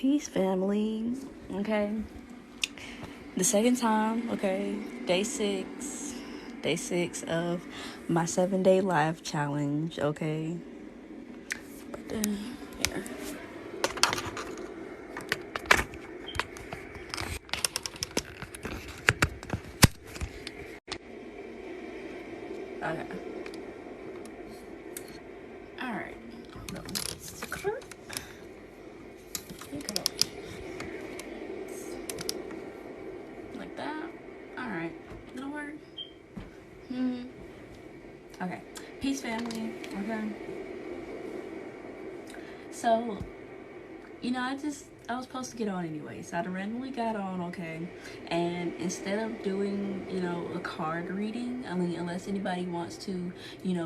Peace, family. Okay, the second time. Okay, day six of my 7-day live challenge. Okay, but then here. Okay. All right. Like that. All right. That'll work. Okay. Peace, family. Okay. So, I was supposed to get on anyway, so I randomly got on, okay, and instead of doing, a card reading, unless anybody wants to,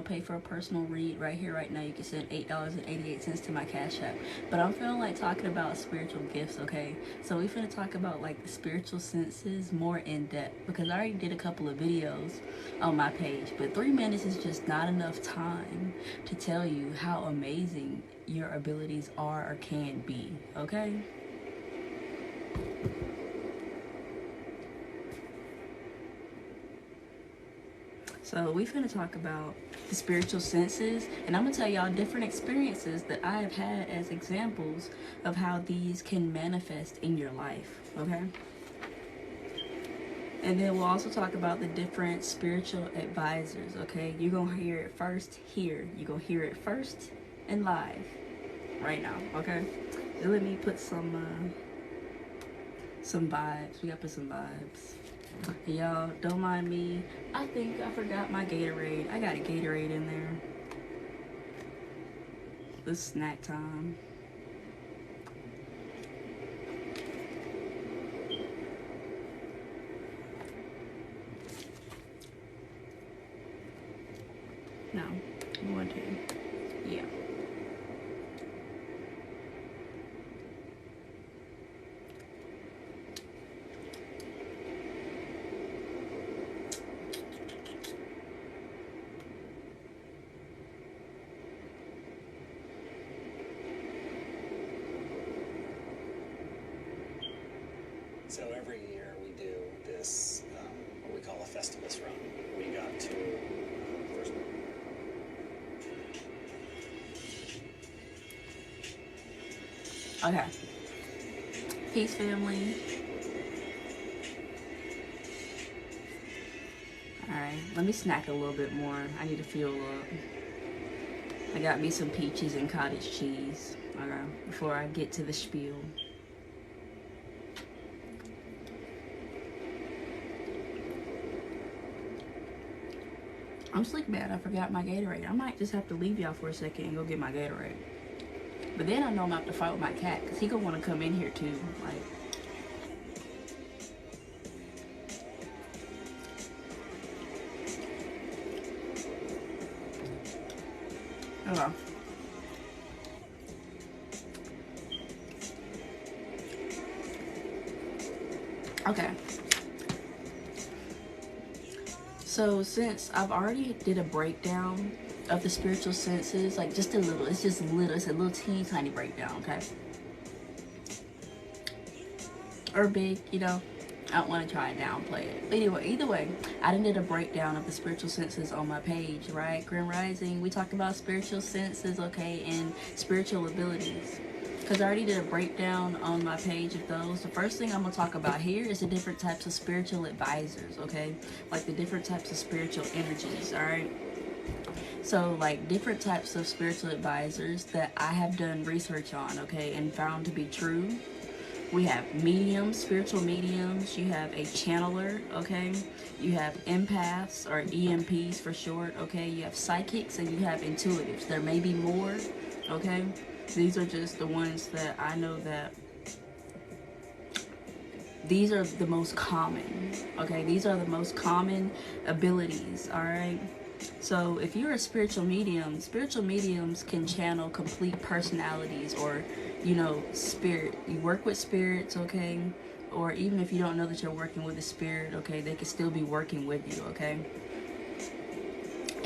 pay for a personal read right here, right now, you can send $8.88 to my Cash App, but I'm feeling like talking about spiritual gifts, okay, so we're finna talk about, like, the spiritual senses more in depth, because I already did a couple of videos on my page, but 3 minutes is just not enough time to tell you how amazing your abilities are or can be, okay? So we finna talk about the spiritual senses, and I'm gonna tell y'all different experiences that I have had as examples of how these can manifest in your life, okay? And then we'll also talk about the different spiritual advisors, okay? You're gonna hear it first here. You're gonna hear it first and live right now, okay? So let me put some vibes. We gotta put some vibes. Y'all, don't mind me. I think I forgot my Gatorade. I got a Gatorade in there. It's snack time. No, I want to. Yeah. So every year we do this, what we call a Festivus run. We got to first. Okay. Peace, family. Alright, let me snack a little bit more. I need to fuel up. I got me some peaches and cottage cheese. Okay, before I get to the spiel. I'm sleep bad. I forgot my Gatorade. I might just have to leave y'all for a second and go get my Gatorade. But then I know I'm gonna have to fight with my cat, because he gonna want to come in here too. Like, oh. Okay. So since I've already did a breakdown of the spiritual senses, like just a little, it's just little, it's a little teeny tiny breakdown, okay? Or big, I don't want to try and downplay it. But anyway, either way, I did a breakdown of the spiritual senses on my page, right? Grim Rising, we talked about spiritual senses, okay, and spiritual abilities. Because I already did a breakdown on my page of those. The first thing I'm going to talk about here is the different types of spiritual advisors, okay? Like the different types of spiritual energies, all right? So, like, different types of spiritual advisors that I have done research on, okay, and found to be true. We have mediums, spiritual mediums. You have a channeler, okay? You have empaths, or EMPs for short, okay? You have psychics, and you have intuitives. There may be more, okay? These are just the ones that I know that these are the most common, okay? These are the most common abilities, all right? So if you're a spiritual mediums can channel complete personalities, or, spirit. You work with spirits, okay? Or even if you don't know that you're working with a spirit, okay, they can still be working with you, okay?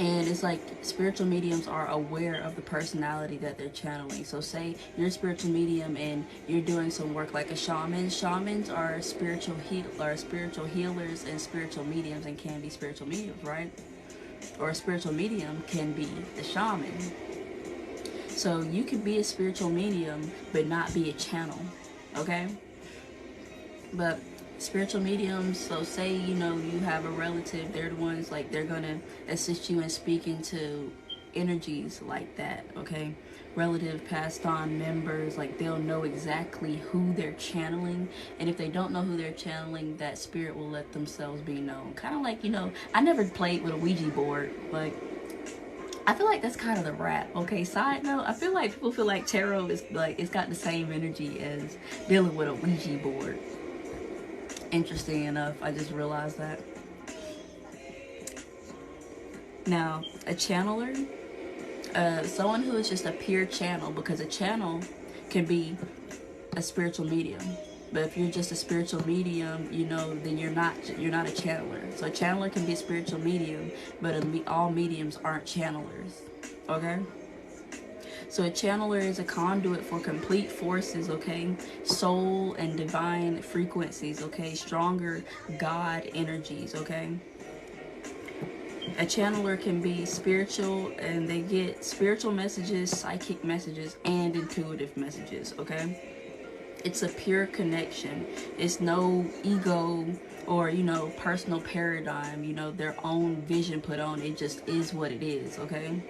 And it's like spiritual mediums are aware of the personality that they're channeling. So say you're a spiritual medium and you're doing some work like a shaman. Shamans are spiritual healers and spiritual mediums, and can be spiritual mediums, right? Or a spiritual medium can be the shaman. So you can be a spiritual medium but not be a channel, okay? But spiritual mediums, so say, you know, you have a relative, they're the ones, like, they're gonna assist you in speaking to energies like that, okay? Relative, passed on members, like, they'll know exactly who they're channeling, and if they don't know who they're channeling, that spirit will let themselves be known. Kind of like, you know, I never played with a Ouija board, but I feel like that's kind of the rap, okay? Side note, I feel like people feel like tarot is like, it's got the same energy as dealing with a Ouija board. Interesting enough, I just realized that. Now, a channeler, someone who is just a pure channel, because a channel can be a spiritual medium. But if you're just a spiritual medium, you know, then you're not a channeler. So a channeler can be a spiritual medium, but all mediums aren't channelers, okay? So a channeler is a conduit for complete forces, okay? Soul and divine frequencies, okay? Stronger God energies, okay? A channeler can be spiritual, and they get spiritual messages, psychic messages, and intuitive messages, okay? It's a pure connection. It's no ego or, you know, personal paradigm, you know, their own vision put on. It just is what it is, okay?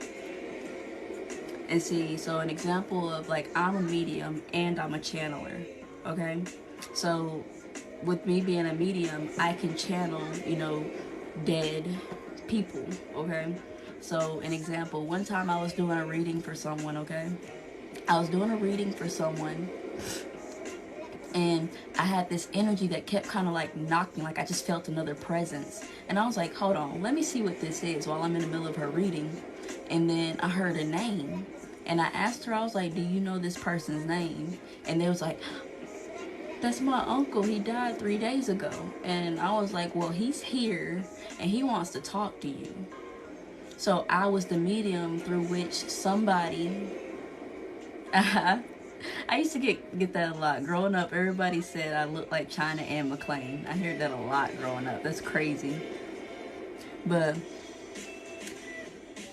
And see, so an example of, like, I'm a medium and I'm a channeler, okay? So with me being a medium, I can channel, you know, dead people, okay? So an example, one time I was doing a reading for someone, okay? I was doing a reading for someone, and I had this energy that kept kind of like knocking, like I just felt another presence. And I was like, hold on, let me see what this is, while I'm in the middle of her reading. And then I heard a name. And I asked her, I was like, do you know this person's name? And they was like, that's my uncle, he died 3 days ago. And I was like, well, he's here and he wants to talk to you. So I was the medium through which somebody, I used to get that a lot. Growing up, everybody said I looked like China and McClain. I heard that a lot growing up. That's crazy. But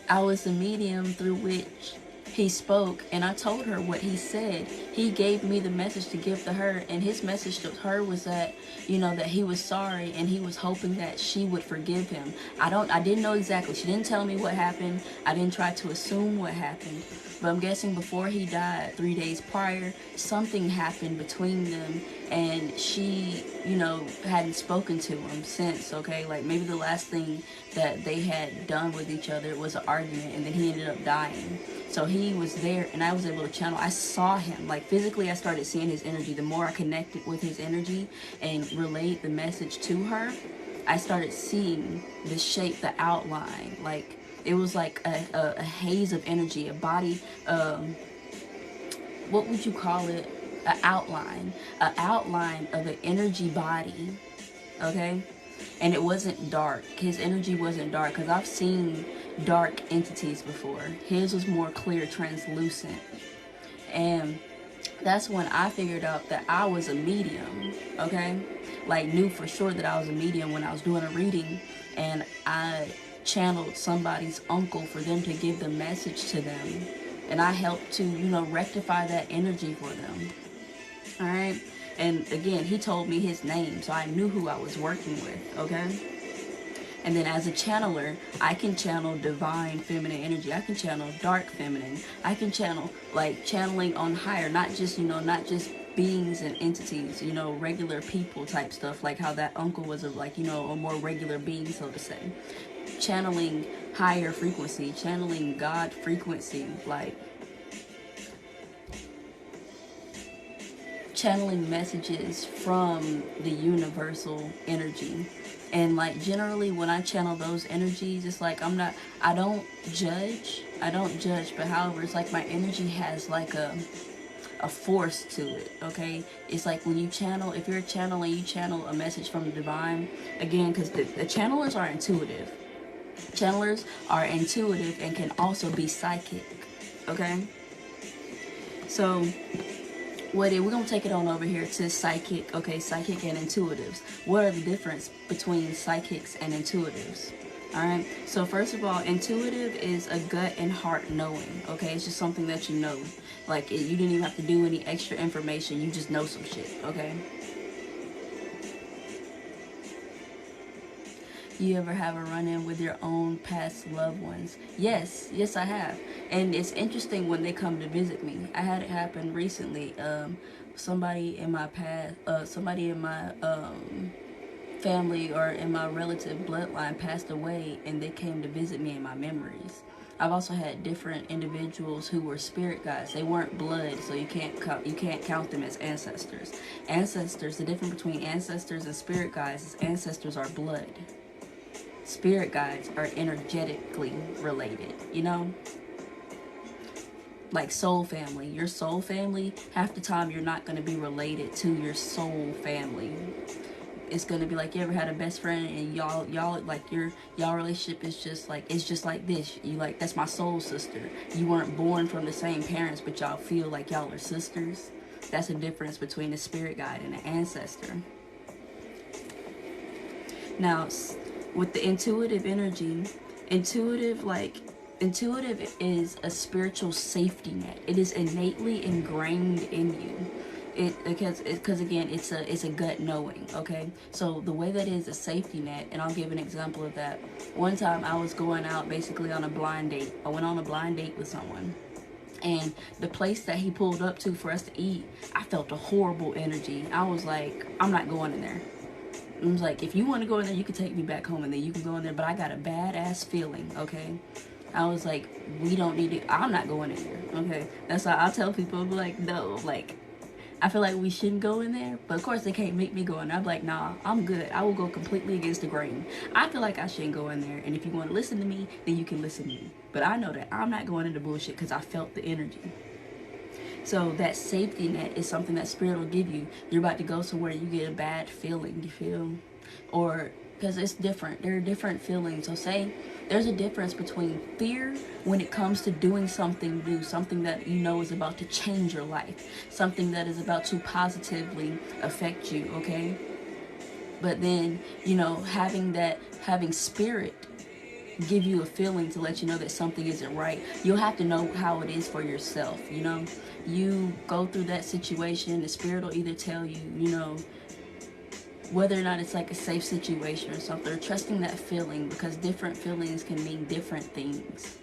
I was the medium through which he spoke, and I told her what he said. He gave me the message to give to her, and his message to her was that, you know, that he was sorry and he was hoping that she would forgive him. I didn't know exactly. She didn't tell me what happened. I didn't try to assume what happened. But I'm guessing before he died, 3 days prior, something happened between them, and she, you know, hadn't spoken to him since, okay? Like, maybe the last thing that they had done with each other was an argument, and then he ended up dying. So he was there, and I was able to channel. I saw him. Like, physically, I started seeing his energy. The more I connected with his energy and relayed the message to her, I started seeing the shape, the outline. Like, it was like a haze of energy, a body, what would you call it? An outline of an energy body, okay? And it wasn't dark. His energy wasn't dark, because I've seen dark entities before. His was more clear, translucent. And that's when I figured out that I was a medium, okay? Like, knew for sure that I was a medium when I was doing a reading, and I channeled somebody's uncle for them to give the message to them, and I helped to, you know, rectify that energy for them. All right. And again, he told me his name, so I knew who I was working with, okay? And then as a channeler, I can channel divine feminine energy. I can channel dark feminine. I can channel, like, channeling on higher, not just, you know, not just beings and entities, you know, regular people type stuff, like how that uncle was a, like, you know, a more regular being, so to say. Channeling higher frequency, channeling God frequency, like channeling messages from the universal energy. And like, generally when I channel those energies, it's like I don't judge, but however, it's like my energy has like a force to it, okay? It's like when you channel, if you're channeling, you channel a message from the divine, again, because the channelers are intuitive. Channelers are intuitive and can also be psychic. Okay? So we're going to take it on over here to psychic. Okay, psychic and intuitives. What are the difference between psychics and intuitives? Alright, so first of all, intuitive is a gut and heart knowing. Okay, it's just something that you know. Like, you didn't even have to do any extra information. You just know some shit. Okay? You ever have a run-in with your own past loved ones? Yes, I have. And it's interesting when they come to visit me. I had it happen recently. Somebody in my past, somebody in my family or in my relative bloodline passed away, and they came to visit me in my memories. I've also had different individuals who were spirit guides. They weren't blood, so you can't count them as ancestors. Ancestors, the difference between ancestors and spirit guides is ancestors are blood. Spirit guides are energetically related, you know? Like soul family. Your soul family, half the time you're not going to be related to your soul family. It's going to be like, you ever had a best friend and y'all like y'all relationship is just like, it's just like this. You like, that's my soul sister. You weren't born from the same parents, but y'all feel like y'all are sisters. That's the difference between a spirit guide and an ancestor. Now, with the intuitive energy, intuitive is a spiritual safety net. It is innately ingrained in you. Because again, it's a gut knowing. Okay, so the way that is a safety net, and I'll give an example of that. One time I was going out basically on a blind date. I went on a blind date with someone, and the place that he pulled up to for us to eat, I felt a horrible energy. I was like, I'm not going in there. I was like, if you want to go in there, you can take me back home, and then you can go in there, but I got a badass feeling. Okay, I was like, we don't need to, I'm not going in there. Okay, that's why I'll tell people, I'm like, no, like, I feel like we shouldn't go in there, but of course they can't make me go in there. I'm like, nah, I'm good. I will go completely against the grain. I feel like I shouldn't go in there, and if you want to listen to me, then you can listen to me. But I know that I'm not going into bullshit because I felt the energy. So that safety net is something that spirit will give you. You're about to go somewhere, you get a bad feeling, you feel? Or, because it's different. There are different feelings. So say there's a difference between fear when it comes to doing something new, something that you know is about to change your life, something that is about to positively affect you, okay? But then, you know, having spirit give you a feeling to let you know that something isn't right. You'll have to know how it is for yourself, you know? You go through that situation, the spirit will either tell you, you know, whether or not it's like a safe situation or something, or trusting that feeling, because different feelings can mean different things.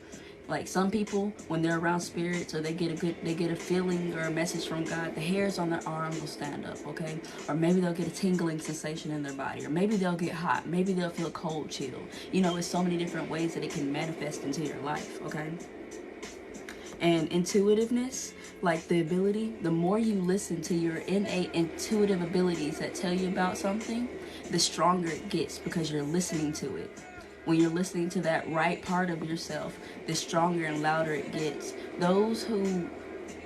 Like some people, when they're around spirits or they get a feeling or a message from God, the hairs on their arm will stand up, okay? Or maybe they'll get a tingling sensation in their body, or maybe they'll get hot, maybe they'll feel cold chill. You know, it's so many different ways that it can manifest into your life, okay? And intuitiveness, like the ability, the more you listen to your innate intuitive abilities that tell you about something, the stronger it gets because you're listening to it. When you're listening to that right part of yourself, the stronger and louder it gets. Those who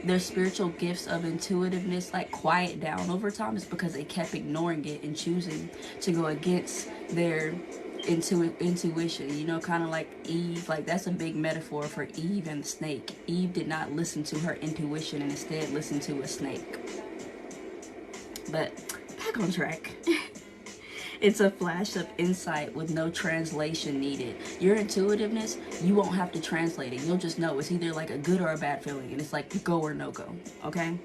their spiritual gifts of intuitiveness like quiet down over time is because they kept ignoring it and choosing to go against their intuition, you know, kind of like Eve. Like that's a big metaphor for Eve and the snake. Eve did not listen to her intuition and instead listened to a snake. But back on track. It's a flash of insight with no translation needed. Your intuitiveness, you won't have to translate it. You'll just know it's either like a good or a bad feeling, and it's like go or no go, okay?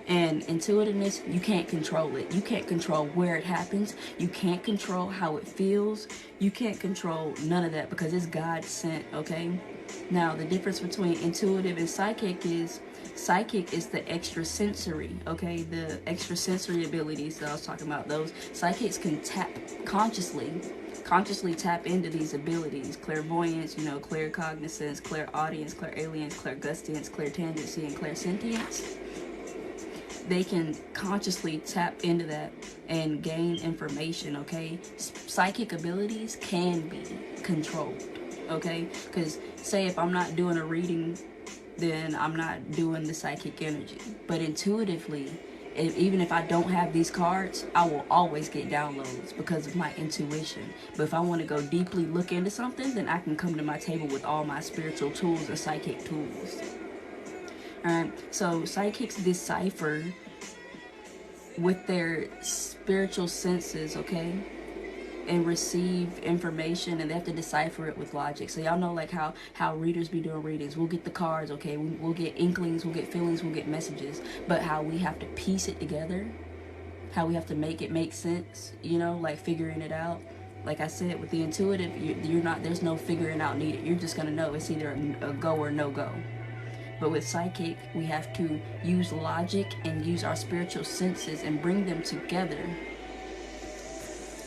And intuitiveness, you can't control it. You can't control where it happens. You can't control how it feels. You can't control none of that because it's God sent, okay? Now, the difference between intuitive and psychic is the extrasensory, okay? The extrasensory abilities that I was talking about, those psychics can consciously tap into these abilities. Clairvoyance, you know, claircognizance, clairaudience, clairalience, clairgustance, clairtangency, and clairsentience. They can consciously tap into that and gain information, okay? Psychic abilities can be controlled, okay? Because say if I'm not doing a reading, then I'm not doing the psychic energy. But intuitively, Even if I don't have these cards, I will always get downloads because of my intuition. But if I want to go deeply look into something, then I can come to my table with all my spiritual tools and psychic tools. Alright, so psychics decipher with their spiritual senses, okay? And receive information, and they have to decipher it with logic. So y'all know like how readers be doing readings. We'll get the cards, okay? We'll get inklings, we'll get feelings, we'll get messages. But how we have to piece it together, how we have to make it make sense, you know, like figuring it out. Like I said, with the intuitive, you're not, there's no figuring out needed. You're just gonna know it's either a go or no go. But with psychic, we have to use logic and use our spiritual senses and bring them together.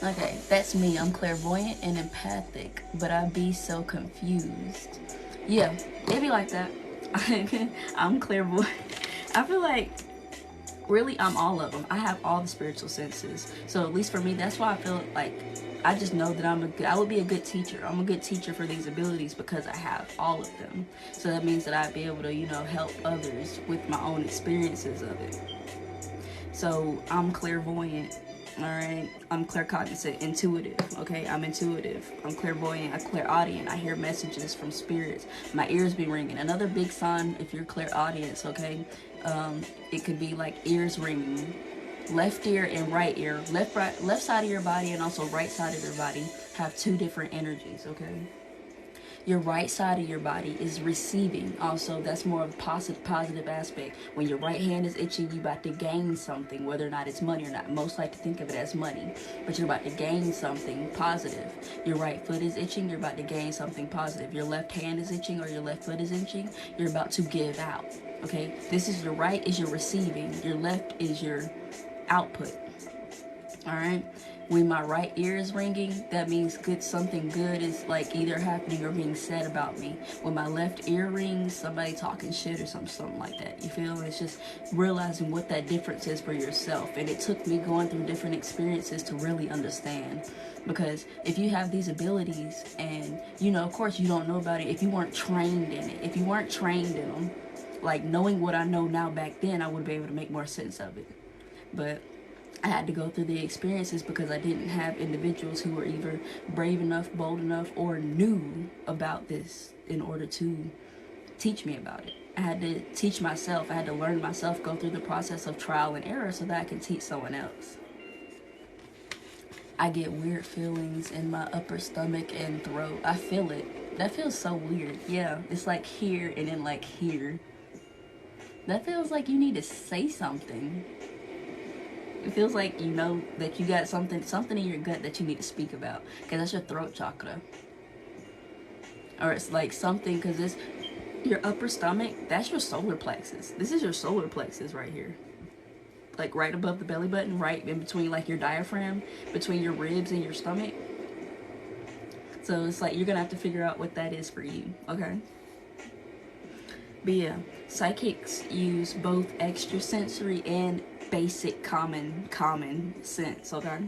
Okay, that's me. I'm clairvoyant and empathic, but I be so confused. Yeah, it be like that. I'm clairvoyant. I feel like, really, I'm all of them. I have all the spiritual senses. So at least for me, that's why I feel like I just know that I would be a good teacher. I'm a good teacher for these abilities because I have all of them. So that means that I'd be able to, you know, help others with my own experiences of it. So I'm clairvoyant. Alright, I'm claircognizant, intuitive, okay? I'm intuitive, I'm clairvoyant, I'm clairaudient, I hear messages from spirits, my ears be ringing. Another big sign, if you're clairaudience, okay, it could be like ears ringing, left ear and right ear, left side of your body and also right side of your body have two different energies, okay? Your right side of your body is receiving. Also, that's more of a positive aspect. When your right hand is itching, you about to gain something, whether or not it's money or not. Most like to think of it as money, but you're about to gain something positive. Your right foot is itching, you're about to gain something positive. Your left hand is itching or your left foot is itching, you're about to give out. Okay, this is your right is your receiving, your left is your output. All right. When my right ear is ringing, that means something good is like either happening or being said about me. When my left ear rings, somebody talking shit or something like that. You feel? It's just realizing what that difference is for yourself. And it took me going through different experiences to really understand. Because if you have these abilities and, you know, of course you don't know about it if you weren't trained in it. If you weren't trained in them, like knowing what I know now back then, I would be able to make more sense of it. But I had to go through the experiences because I didn't have individuals who were either brave enough, bold enough, or knew about this in order to teach me about it. I had to teach myself. I had to learn myself, go through the process of trial and error so that I can teach someone else. I get weird feelings in my upper stomach and throat. I feel it. That feels so weird. Yeah, it's like here and then like here. That feels like you need to say something. It feels like you know that you got something in your gut that you need to speak about, because that's your throat chakra. Or it's like something, because this, your upper stomach, that's your solar plexus. This is your solar plexus right here. Like right above the belly button, right in between like your diaphragm, between your ribs and your stomach. So it's like you're going to have to figure out what that is for you, okay? But yeah, psychics use both extrasensory and basic common sense, okay?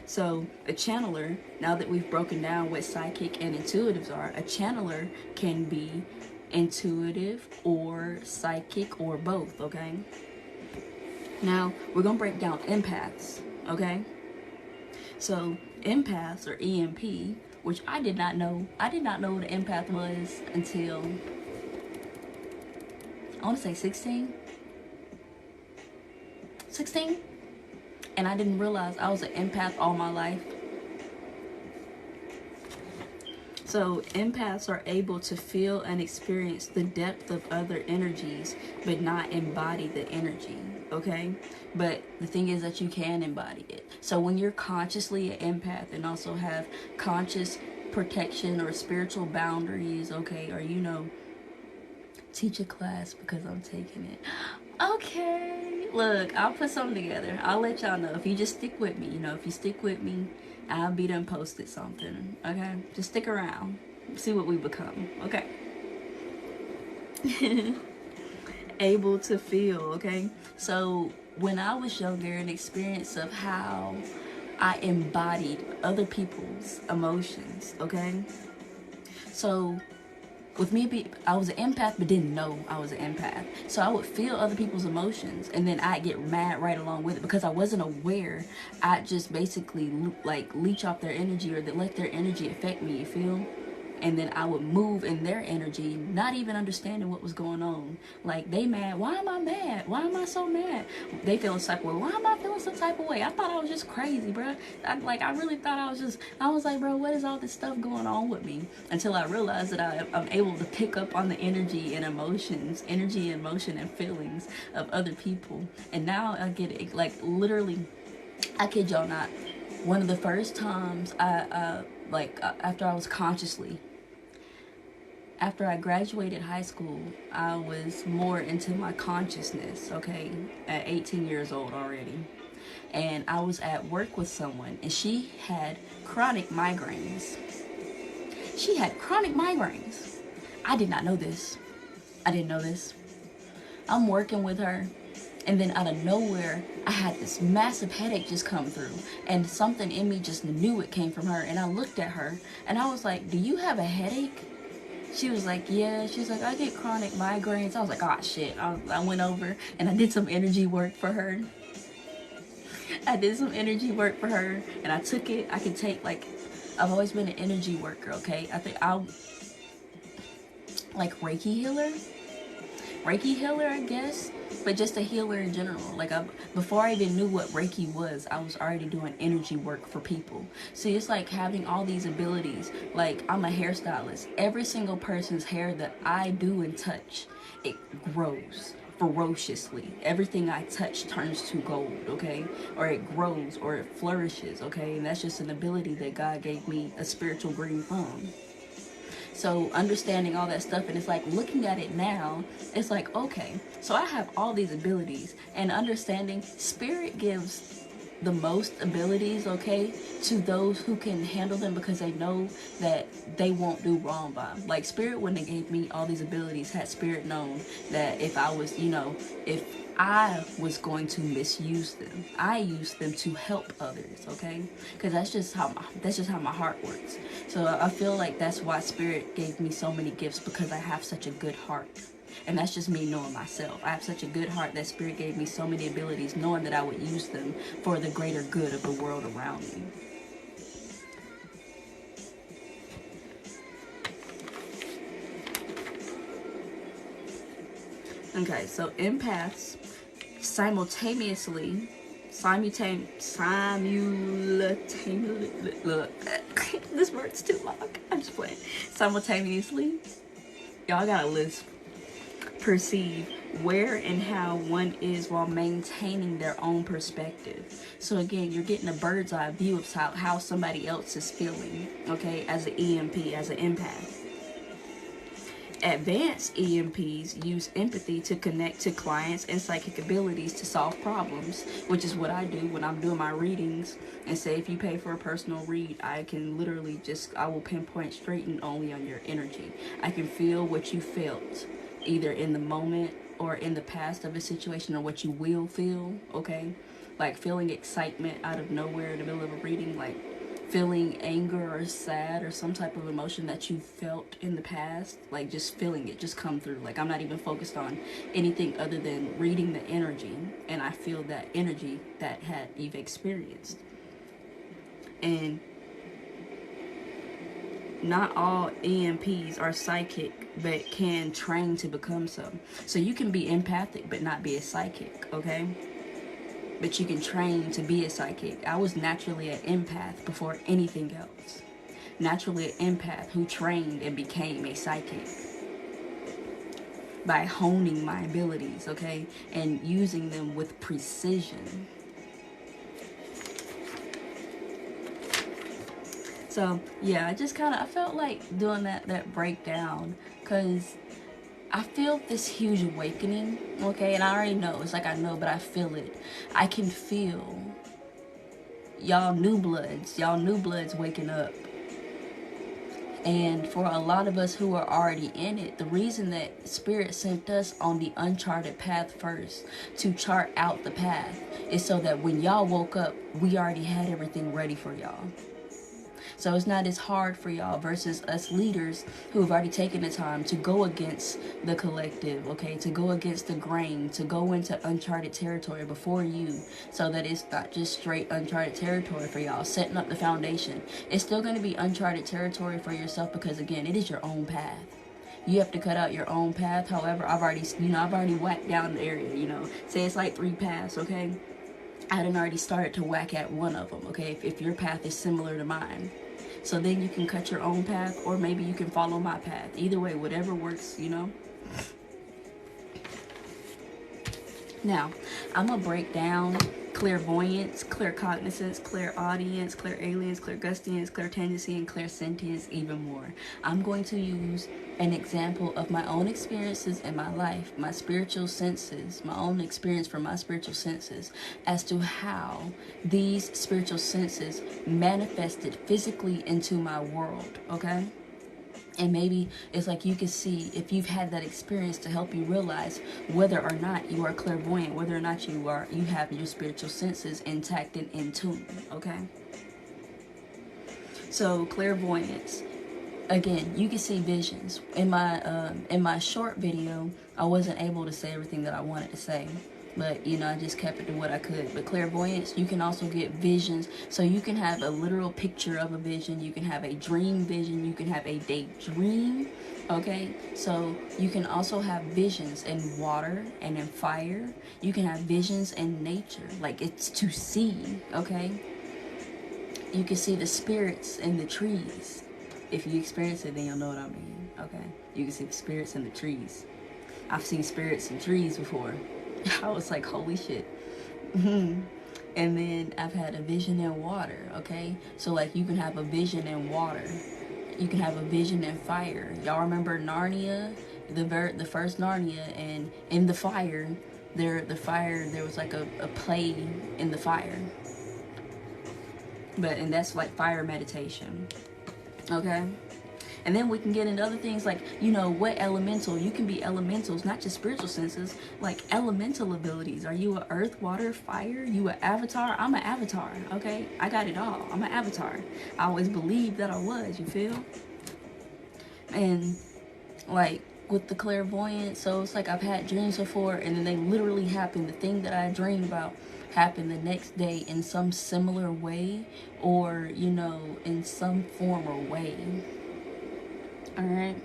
So a channeler, now that we've broken down what psychic and intuitives are, a channeler can be intuitive or psychic or both, okay? Now we're gonna break down empaths, okay? So empaths or EMP, which I did not know what an empath was until I want to say 16, and I didn't realize I was an empath all my life. So empaths are able to feel and experience the depth of other energies, but not embody the energy, okay? But the thing is that you can embody it. So when you're consciously an empath and also have conscious protection or spiritual boundaries, okay, or you know, teach a class because I'm taking it. Okay, look, I'll put something together. I'll let y'all know. If you just stick with me, you know, if you stick with me, I'll be done posted something, okay? Just stick around. See what we become, okay? Able to feel, okay? So when I was younger, an experience of how I embodied other people's emotions, okay? So with me, I was an empath, but didn't know I was an empath. So I would feel other people's emotions, and then I'd get mad right along with it because I wasn't aware. I'd just basically like leech off their energy, or let their energy affect me, you feel? And then I would move in their energy, not even understanding what was going on. Like, they mad. Why am I mad? Why am I so mad? They feeling some type of way. Why am I feeling some type of way? I thought I was just crazy, bro. I really thought I was like, bro, what is all this stuff going on with me? Until I realized that I'm able to pick up on the energy and emotion and feelings of other people. And now I get it. Like, literally, I kid y'all not. One of the first times after I was after I graduated high school, I was more into my consciousness, okay, at 18 years old already. And I was at work with someone, and she had chronic migraines. She had chronic migraines. I did not know this. I didn't know this. I'm working with her, and then out of nowhere, I had this massive headache just come through, and something in me just knew it came from her. And I looked at her, and I was like, do you have a headache? She was like, yeah. She's like, I get chronic migraines. I was like, oh shit. I went over and I did some energy work for her. I did some energy work for her, and I took it. I can take, like, I've always been an energy worker, okay? I think I'll, like, Reiki healer, I guess, but just a healer in general. Like, before I even knew what Reiki was, I was already doing energy work for people. See, it's like having all these abilities. Like, I'm a hairstylist. Every single person's hair that I do and touch, it grows ferociously. Everything I touch turns to gold, okay? Or it grows, or it flourishes, okay? And that's just an ability that God gave me, a spiritual green thumb. So understanding all that stuff, and it's like looking at it now, it's like, okay, so I have all these abilities, and understanding spirit gives the most abilities, okay, to those who can handle them, because they know that they won't do wrong by them. Like, spirit, when they gave me all these abilities, had spirit known that if I was, if I was going to misuse them, I used them to help others, okay? Because that's just how my heart works. So I feel like that's why spirit gave me so many gifts, because I have such a good heart. And that's just me knowing myself. I have such a good heart that spirit gave me so many abilities, knowing that I would use them for the greater good of the world around me. Okay, so empaths simultaneously, look, this word's too long. I'm just playing. Simultaneously, y'all gotta lisp. Perceive where and how one is while maintaining their own perspective. So again, you're getting a bird's eye view of how somebody else is feeling, okay, as an EMP, as an empath. Advanced EMPs use empathy to connect to clients and psychic abilities to solve problems, which is what I do when I'm doing my readings. And say if you pay for a personal read, I can literally I will pinpoint straight and only on your energy. I can feel what you felt, either in the moment or in the past of a situation, or what you will feel, okay? Like feeling excitement out of nowhere in the middle of a reading, like feeling anger or sad or some type of emotion that you felt in the past, like just feeling it just come through. Like, I'm not even focused on anything other than reading the energy, and I feel that energy that you've experienced. And not all EMPs are psychic, but can train to become so. So you can be empathic but not be a psychic, okay? But you can train to be a psychic. I was naturally an empath before anything else. Naturally an empath who trained and became a psychic by honing my abilities, okay? And using them with precision. So yeah, I felt like doing that breakdown, because I feel this huge awakening, okay? And I already know, it's like I know, but I feel it. I can feel y'all new bloods waking up. And for a lot of us who are already in it, the reason that Spirit sent us on the uncharted path first, to chart out the path, is so that when y'all woke up, we already had everything ready for y'all. So it's not as hard for y'all versus us leaders who have already taken the time to go against the collective, okay, to go against the grain, to go into uncharted territory before you, so that it's not just straight uncharted territory for y'all, setting up the foundation. It's still going to be uncharted territory for yourself because, again, it is your own path. You have to cut out your own path. However, I've already whacked down the area, say it's like 3 paths, okay? I done already started to whack at one of them, okay, if your path is similar to mine. So then you can cut your own path, or maybe you can follow my path. Either way, whatever works, Now, I'm going to break down clairvoyance, claircognizance, clairaudience, clairalience, clairgustience, clairtendency, and clairsentience even more. I'm going to use an example of my own experiences in my life, my spiritual senses, my own experience from my spiritual senses, as to how these spiritual senses manifested physically into my world, okay? And maybe it's like you can see if you've had that experience to help you realize whether or not you are clairvoyant, whether or not you have your spiritual senses intact and in tune, okay? So clairvoyance, again, you can see visions. In my short video, I wasn't able to say everything that I wanted to say. But, I just kept it to what I could. But clairvoyance, you can also get visions. So you can have a literal picture of a vision. You can have a dream vision. You can have a daydream. Okay? So you can also have visions in water and in fire. You can have visions in nature. Like, it's to see. Okay? You can see the spirits in the trees. If you experience it, then you'll know what I mean. Okay? You can see the spirits in the trees. I've seen spirits in trees before. I was like, holy shit. And then I've had a vision in water, okay? So, like, you can have a vision in water. You can have a vision in fire. Y'all remember Narnia? The first Narnia, and in the fire, there was like a play in the fire. And that's like fire meditation, okay? And then we can get into other things like, what elemental. You can be elementals, not just spiritual senses, like elemental abilities. Are you a earth, water, fire? You an avatar? I'm an avatar, okay? I got it all. I'm an avatar. I always believed that I was, you feel? And like with the clairvoyance, so it's like I've had dreams before and then they literally happen. The thing that I dreamed about happened the next day in some similar way, or, in some form or way. Alright,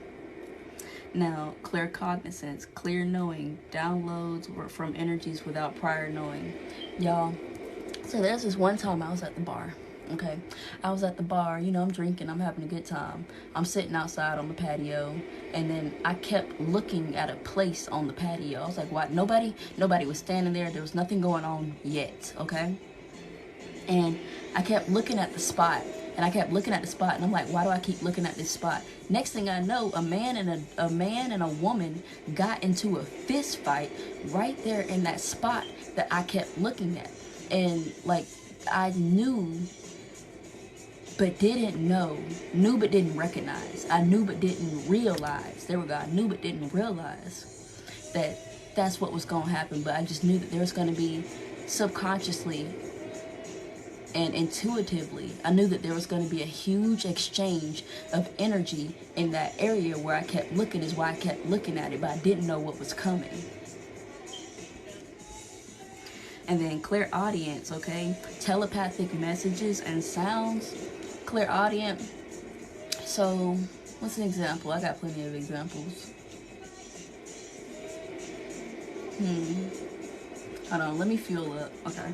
now claircognizance, clear knowing, downloads from energies without prior knowing. Y'all, so there's this one time I was at the bar, okay? I was at the bar, I'm drinking, I'm having a good time. I'm sitting outside on the patio, and then I kept looking at a place on the patio. I was like, what? Nobody was standing there. There was nothing going on yet, okay? And I kept looking at the spot. And I kept looking at the spot, and I'm like, why do I keep looking at this spot? Next thing I know, a man and a woman got into a fist fight right there in that spot that I kept looking at. And like, I knew but didn't know, knew but didn't recognize. I knew but didn't realize. There we go. I knew but didn't realize that that's what was going to happen. But I just knew that there was going to be subconsciously and intuitively, I knew that there was going to be a huge exchange of energy in that area where I kept looking, is why I kept looking at it, but I didn't know what was coming. And then clairaudience, okay? Telepathic messages and sounds. Clairaudient. So, what's an example? I got plenty of examples. Hold on, let me fuel up. Okay.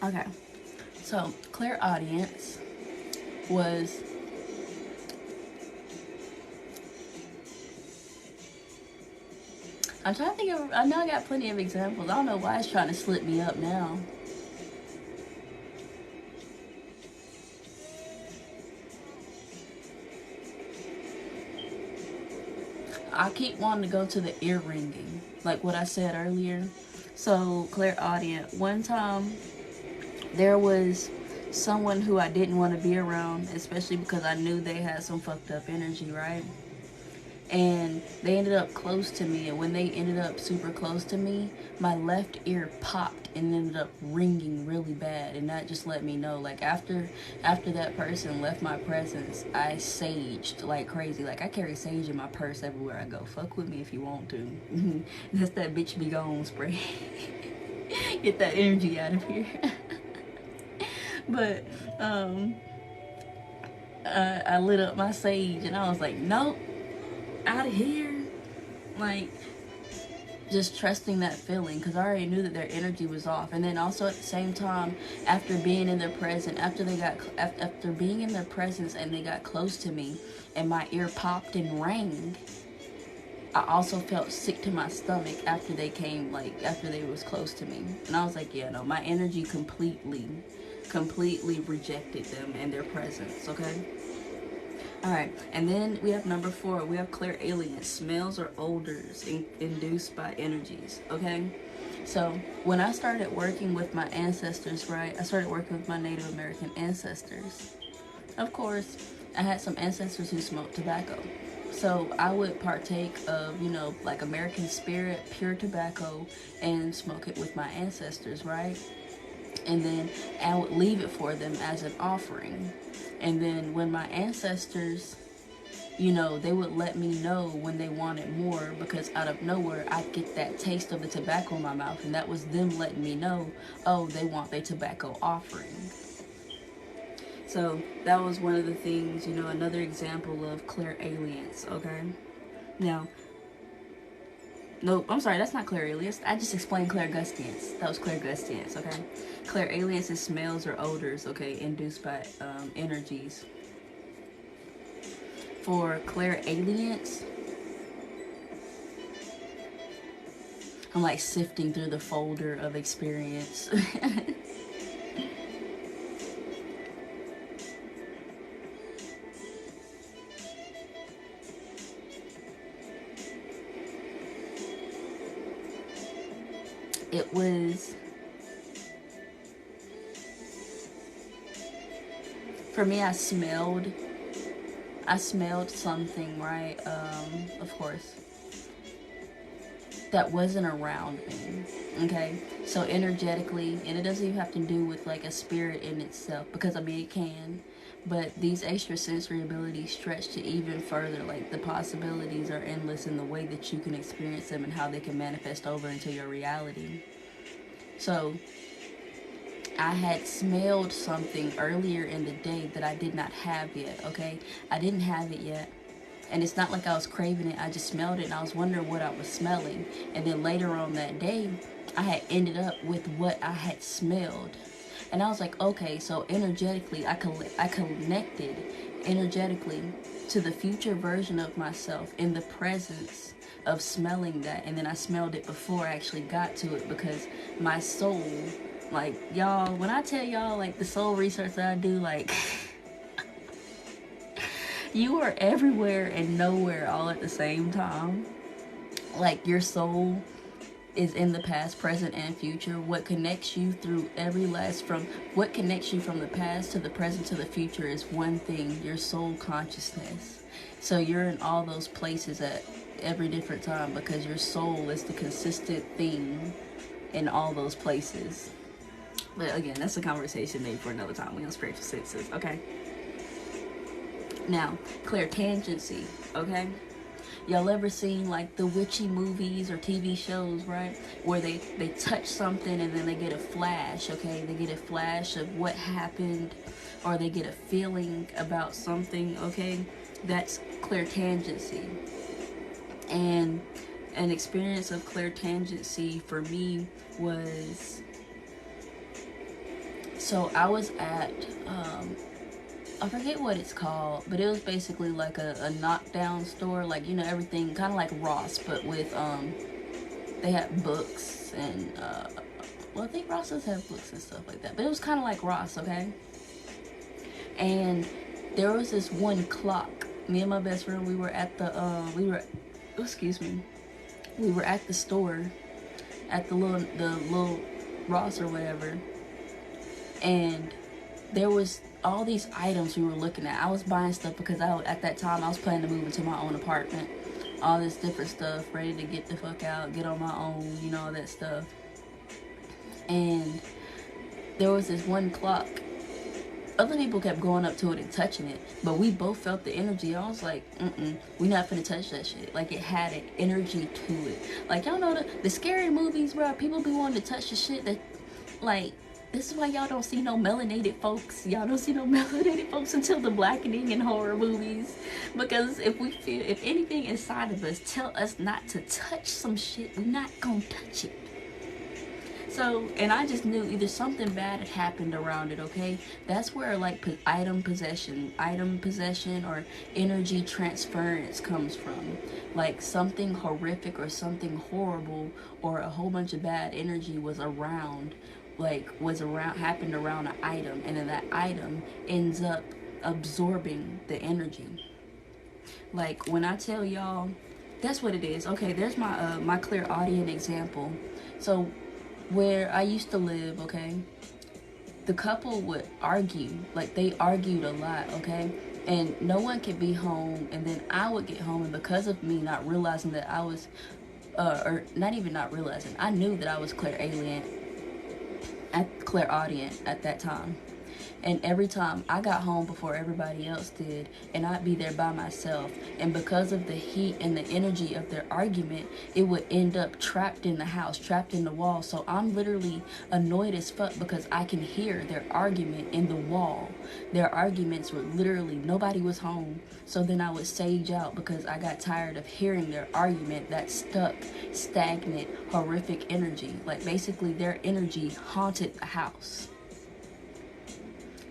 Okay, So clairaudience was, I'm trying to think of, I know I got plenty of examples. I don't know why it's trying to slip me up now. I keep wanting to go to the ear ringing, like what I said earlier. So clairaudient, one time there was someone who I didn't want to be around, especially because I knew they had some fucked up energy, right? And they ended up close to me, and when they ended up super close to me, my left ear popped and ended up ringing really bad. And that just let me know, like, after that person left my presence, I saged like crazy. Like, I carry sage in my purse everywhere I go. Fuck with me if you want to. That's that bitch be gone spray. Get that energy out of here. But I lit up my sage and I was like, nope, out of here. Like, just trusting that feeling, because I already knew that their energy was off. And then also at the same time, after being in their presence, after being in their presence and they got close to me and my ear popped and rang, I also felt sick to my stomach after they came, like after they was close to me. And I was like, yeah, no, my energy completely rejected them and their presence. Okay. All right, and then we have number 4. We have clairalience, smells or odors induced by energies. Okay, so when I started working with my ancestors, right, I started working with my Native American ancestors. Of course, I had some ancestors who smoked tobacco, so I would partake of, you know, like American Spirit, pure tobacco, and smoke it with my ancestors, right? And then I would leave it for them as an offering. And then when my ancestors, you know, they would let me know when they wanted more, because out of nowhere I'd get that taste of the tobacco in my mouth, and that was them letting me know, oh, they want their tobacco offering. So that was one of the things, you know, another example of clairalience. Okay, now, no, I'm sorry, that's not clairalience. I just explained clairgustance. That was clairgustance. Okay, clairalience is smells or odors, okay, induced by energies. For clairalience, I'm like sifting through the folder of experience. It was, for me, I smelled something, right? Of course, that wasn't around me. Okay, so energetically, and it doesn't even have to do with like a spirit in itself, because I mean it can, but these extrasensory abilities stretch to even further. Like, the possibilities are endless in the way that you can experience them and how they can manifest over into your reality. So I had smelled something earlier in the day that I did not have yet. Okay, I didn't have it yet, and it's not like I was craving it. I just smelled it and I was wondering what I was smelling. And then later on that day, I had ended up with what I had smelled. And I was like, okay, so energetically, I connected energetically to the future version of myself in the presence of smelling that. And then I smelled it before I actually got to it, because my soul, like, y'all, when I tell y'all, like, the soul research that I do, like, you are everywhere and nowhere all at the same time. Like, your soul is in the past, present, and future. What connects you through what connects you from the past to the present to the future is one thing: your soul consciousness. So you're in all those places at every different time, because your soul is the consistent thing in all those places. But again, that's a conversation maybe for another time. We on spiritual senses, okay? Now, clairtangency, okay? Y'all ever seen like the witchy movies or TV shows, right? Where they touch something and then they get a flash, okay? They get a flash of what happened, or they get a feeling about something, okay? That's clairtangency. And an experience of clairtangency for me was So I was at, I forget what it's called, but it was basically like a knockdown store, like, you know, everything kind of like Ross, but with, they had books and, well, I think Ross does have books and stuff like that, but it was kind of like Ross, okay? And there was this one clock. Me and my best friend, we were at the, excuse me, we were at the store, at the little Ross or whatever, and there was all these items we were looking at. I was buying stuff because at that time I was planning to move into my own apartment. All this different stuff, ready to get the fuck out, get on my own, you know, all that stuff. And there was this one clock. Other people kept going up to it and touching it, but we both felt the energy. I was like, we not finna touch that shit. Like, it had an energy to it. Like, y'all know the scary movies, bro, people be wanting to touch the shit that, like, this is why y'all don't see no melanated folks. Y'all don't see no melanated folks until the blackening in horror movies. Because if we feel, if anything inside of us tell us not to touch some shit, we're not gonna touch it. So, and I just knew either something bad had happened around it, okay? That's where, like, item possession or energy transference comes from. Like, something horrific or something horrible or a whole bunch of bad energy was around, happened around an item, and then that item ends up absorbing the energy. Like, when I tell y'all, that's what it is. Okay, there's my my clairaudient example. So where I used to live, okay, the couple would argue. Like, they argued a lot, okay, and no one could be home, and then I would get home, and because of me not realizing that I was or not even not realizing, I knew that I was clairaudient at that time. And every time I got home before everybody else did, and I'd be there by myself, and because of the heat and the energy of their argument, it would end up trapped in the house, trapped in the wall. So I'm literally annoyed as fuck because I can hear their argument in the wall. Their arguments were literally, nobody was home. So then I would sage out because I got tired of hearing their argument, that stuck, stagnant, horrific energy. Like, basically their energy haunted the house.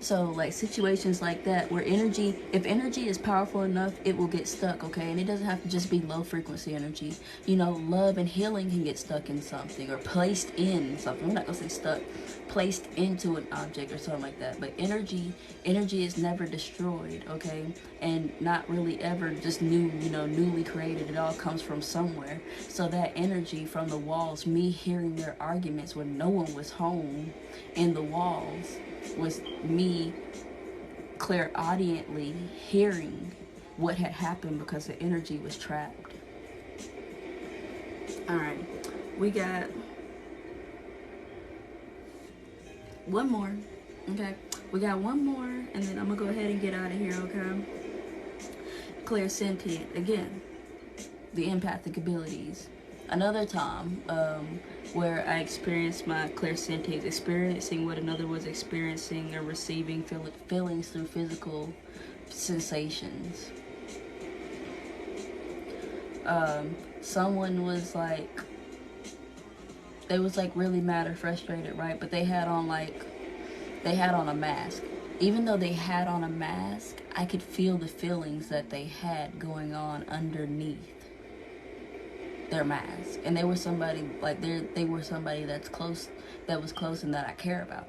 So, like, situations like that where if energy is powerful enough, it will get stuck, okay? And it doesn't have to just be low frequency energy. You know, love and healing can get stuck in something or placed in something. I'm not gonna say stuck, placed into an object or something like that. But energy is never destroyed, okay? And not really ever just newly created. It all comes from somewhere. So that energy from the walls, me hearing their arguments when no one was home in the walls, was me clairaudiently hearing what had happened because the energy was trapped. Alright, we got one more, okay? We got one more, and then I'm gonna go ahead and get out of here, okay? Clairsentient, again, the empathic abilities. Another time where I experienced my clairsentience, experiencing what another was experiencing or receiving feelings through physical sensations. Someone was like, they was like really mad or frustrated, right? But they had on a mask. Even though they had on a mask, I could feel the feelings that they had going on underneath their mask. And they were somebody, like, they were somebody that was close and that I care about.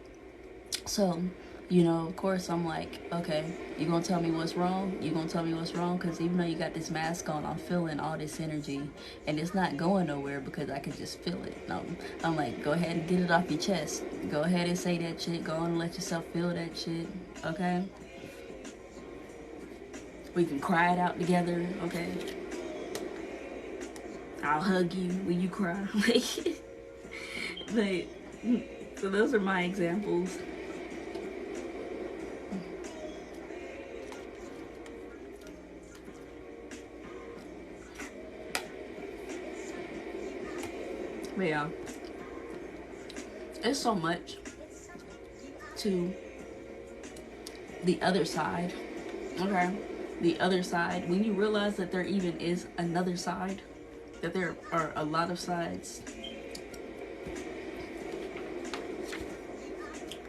So, you know, of course I'm like, okay, you gonna tell me what's wrong? You gonna tell me what's wrong? Because even though you got this mask on, I'm feeling all this energy, and it's not going nowhere because I can just feel it. I'm like, go ahead and get it off your chest. Go ahead and say that shit. Go on and let yourself feel that shit, okay? We can cry it out together, okay? I'll hug you when you cry. But, so those are my examples. But yeah, there's so much to the other side, okay? The other side, when you realize that there even is another side, that there are a lot of sides,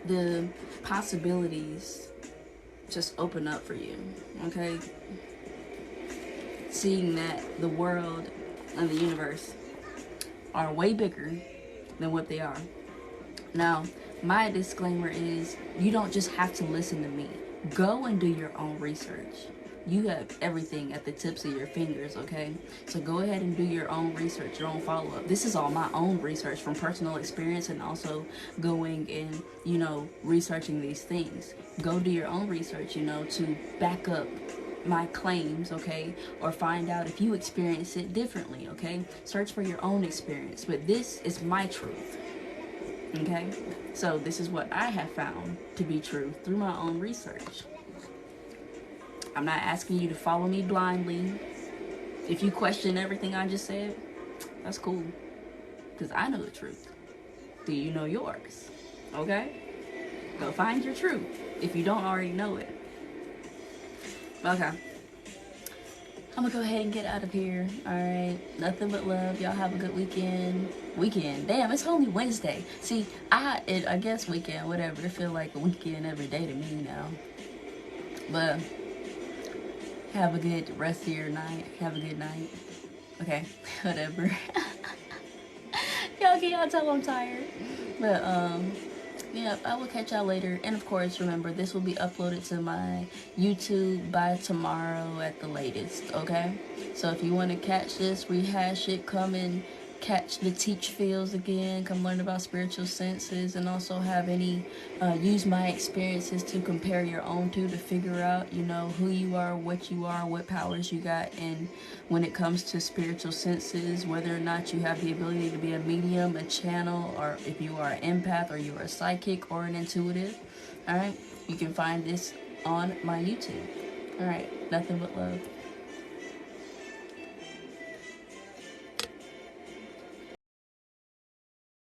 the possibilities just open up for you, okay? Seeing that the world and the universe are way bigger than what they are. Now, my disclaimer is you don't just have to listen to me. Go and do your own research. You have everything at the tips of your fingers, okay? So go ahead and do your own research, your own follow-up. This is all my own research from personal experience and also going and, you know, researching these things. Go do your own research, you know, to back up my claims, okay? Or find out if you experience it differently, okay? Search for your own experience. But this is my truth, okay? So this is what I have found to be true through my own research. I'm not asking you to follow me blindly. If you question everything I just said, that's cool. Because I know the truth. Do you know yours? Okay? Go find your truth if you don't already know it. Okay. I'm gonna go ahead and get out of here. Alright. Nothing but love. Y'all have a good weekend. Damn, it's only Wednesday. See, I guess weekend, whatever. It feel like a weekend every day to me now. But have a good rest of your night. Have a good night. Okay, whatever. Y'all tell I'm tired. But, yeah, I will catch y'all later. And of course, remember, this will be uploaded to my YouTube by tomorrow at the latest, okay? So if you want to catch this, rehash it, come and catch the teach feels again, come learn about spiritual senses, and also have any use my experiences to compare your own to figure out, you know, who you are, what powers you got, and when it comes to spiritual senses, whether or not you have the ability to be a medium, a channel, or if you are an empath, or you are a psychic or an intuitive. All right, you can find this on my YouTube. All right, nothing but love.